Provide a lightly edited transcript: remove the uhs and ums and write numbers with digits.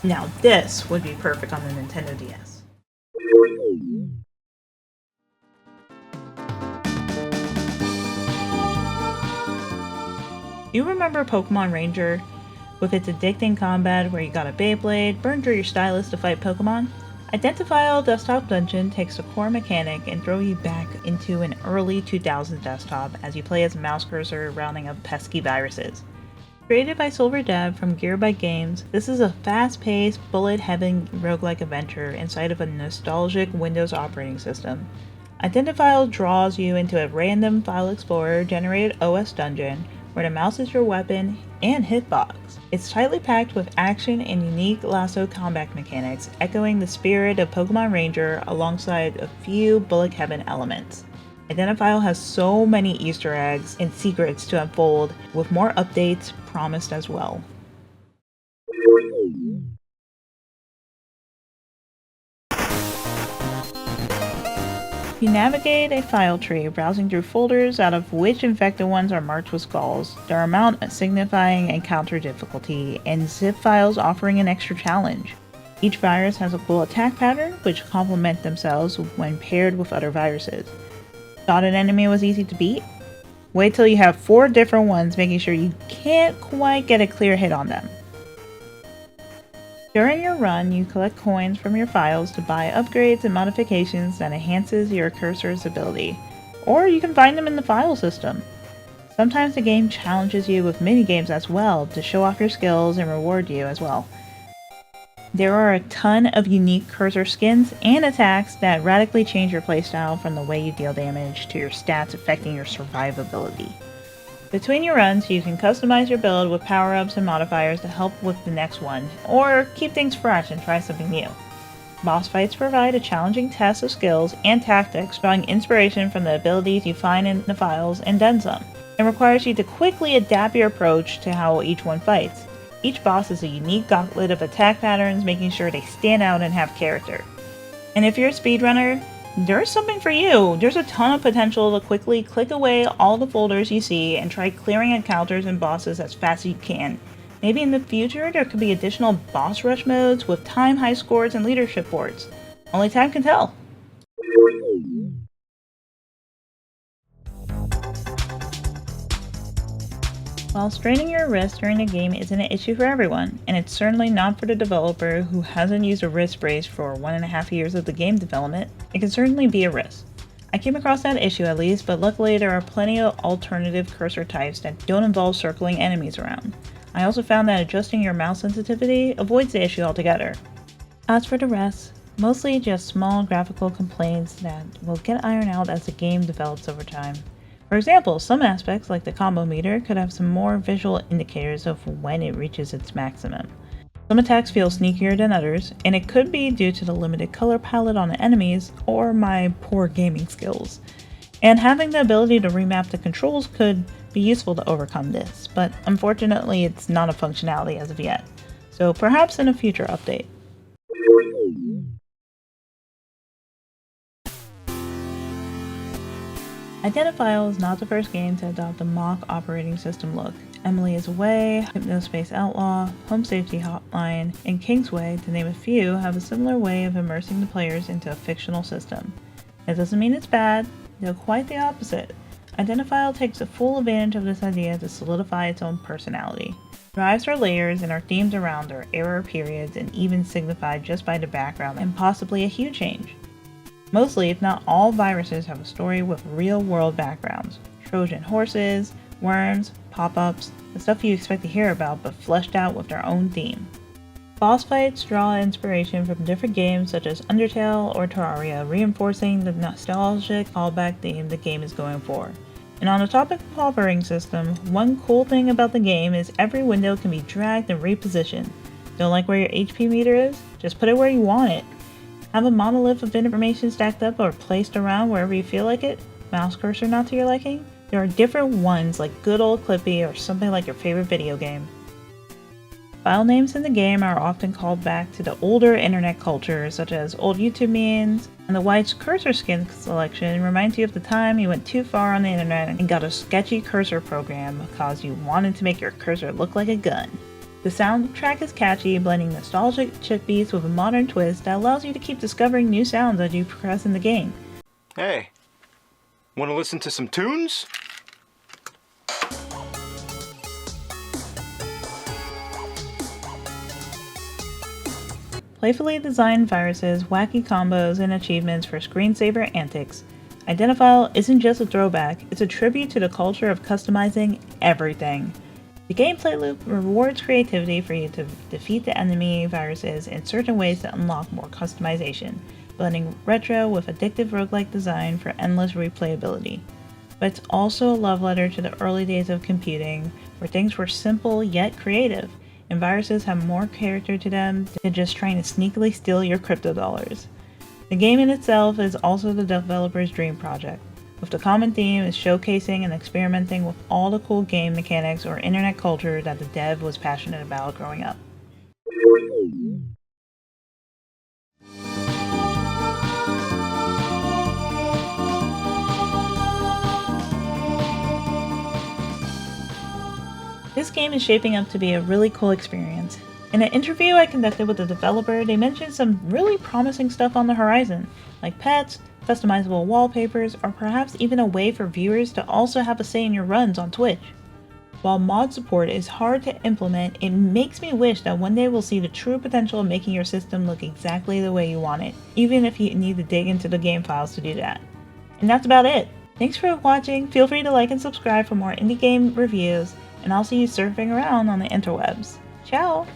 Now this would be perfect on the Nintendo DS. You remember Pokémon Ranger? With its addicting combat where you got a Beyblade, burn through your stylus to fight Pokemon? Identifile Desktop Dungeon takes the core mechanic and throw you back into an early 2000s desktop as you play as a mouse cursor rounding up pesky viruses. Created by Silver Dev from Gearbyte Games, this is a fast-paced, bullet-heavy roguelike adventure inside of a nostalgic Windows operating system. Identifile draws you into a random file explorer-generated OS dungeon where the mouse is your weapon and hitbox. It's tightly packed with action and unique lasso combat mechanics, echoing the spirit of Pokémon Ranger alongside a few bullet heaven elements. Identifile has so many Easter eggs and secrets to unfold, with more updates promised as well. You navigate a file tree, browsing through folders out of which infected ones are marked with skulls, their amount signifying encounter difficulty, and zip files offering an extra challenge. Each virus has a cool attack pattern, which complement themselves when paired with other viruses. Thought an enemy was easy to beat? Wait till you have 4 different ones, making sure you can't quite get a clear hit on them. During your run, you collect coins from your files to buy upgrades and modifications that enhances your cursor's ability, or you can find them in the file system. Sometimes the game challenges you with minigames as well to show off your skills and reward you as well. There are a ton of unique cursor skins and attacks that radically change your playstyle, from the way you deal damage to your stats affecting your survivability. Between your runs, you can customize your build with power-ups and modifiers to help with the next one, or keep things fresh and try something new. Boss fights provide a challenging test of skills and tactics, drawing inspiration from the abilities you find in the files and then some. It requires you to quickly adapt your approach to how each one fights. Each boss is a unique gauntlet of attack patterns, making sure they stand out and have character. And if you're a speedrunner, there's something for you! There's a ton of potential to quickly click away all the folders you see and try clearing encounters and bosses as fast as you can. Maybe in the future there could be additional boss rush modes with time high scores and leadership boards. Only time can tell. While straining your wrist during a game isn't an issue for everyone, and it's certainly not for the developer who hasn't used a wrist brace for 1.5 years of the game development, it can certainly be a risk. I came across that issue at least, but luckily there are plenty of alternative cursor types that don't involve circling enemies around. I also found that adjusting your mouse sensitivity avoids the issue altogether. As for the rest, mostly just small graphical complaints that will get ironed out as the game develops over time. For example, some aspects like the combo meter could have some more visual indicators of when it reaches its maximum. Some attacks feel sneakier than others, and it could be due to the limited color palette on the enemies or my poor gaming skills. And having the ability to remap the controls could be useful to overcome this, but unfortunately it's not a functionality as of yet, so perhaps in a future update. Identifile is not the first game to adopt the mock operating system look. Emily is Away, Hypnospace Outlaw, Home Safety Hotline, and Kingsway, to name a few, have a similar way of immersing the players into a fictional system. That doesn't mean it's bad, though quite the opposite. Identifile takes a full advantage of this idea to solidify its own personality. Drives are layers and are themed around their era periods and even signified just by the background and possibly a hue change. Mostly, if not all, viruses have a story with real-world backgrounds. Trojan horses, worms, pop-ups, the stuff you expect to hear about but fleshed out with their own theme. Boss fights draw inspiration from different games such as Undertale or Terraria, reinforcing the nostalgic callback theme the game is going for. And on the topic of operating system, one cool thing about the game is every window can be dragged and repositioned. Don't like where your HP meter is? Just put it where you want it. Have a monolith of information stacked up or placed around wherever you feel like it? Mouse cursor not to your liking? There are different ones like good old Clippy or something like your favorite video game. File names in the game are often called back to the older internet culture, such as old YouTube memes, and the wide cursor skin selection reminds you of the time you went too far on the internet and got a sketchy cursor program because you wanted to make your cursor look like a gun. The soundtrack is catchy, blending nostalgic chip beats with a modern twist that allows you to keep discovering new sounds as you progress in the game. Hey, want to listen to some tunes? Playfully designed viruses, wacky combos, and achievements for screensaver antics, Identifile isn't just a throwback, it's a tribute to the culture of customizing everything. The gameplay loop rewards creativity for you to defeat the enemy viruses in certain ways to unlock more customization, blending retro with addictive roguelike design for endless replayability. But it's also a love letter to the early days of computing, where things were simple yet creative, and viruses have more character to them than just trying to sneakily steal your crypto dollars. The game in itself is also the developer's dream project, with the common theme is showcasing and experimenting with all the cool game mechanics or internet culture that the dev was passionate about growing up. This game is shaping up to be a really cool experience. In an interview I conducted with the developer, they mentioned some really promising stuff on the horizon, like pets, customizable wallpapers, or perhaps even a way for viewers to also have a say in your runs on Twitch. While mod support is hard to implement, it makes me wish that one day we'll see the true potential of making your system look exactly the way you want it, even if you need to dig into the game files to do that. And that's about it! Thanks for watching, feel free to like and subscribe for more indie game reviews, and I'll see you surfing around on the interwebs. Ciao!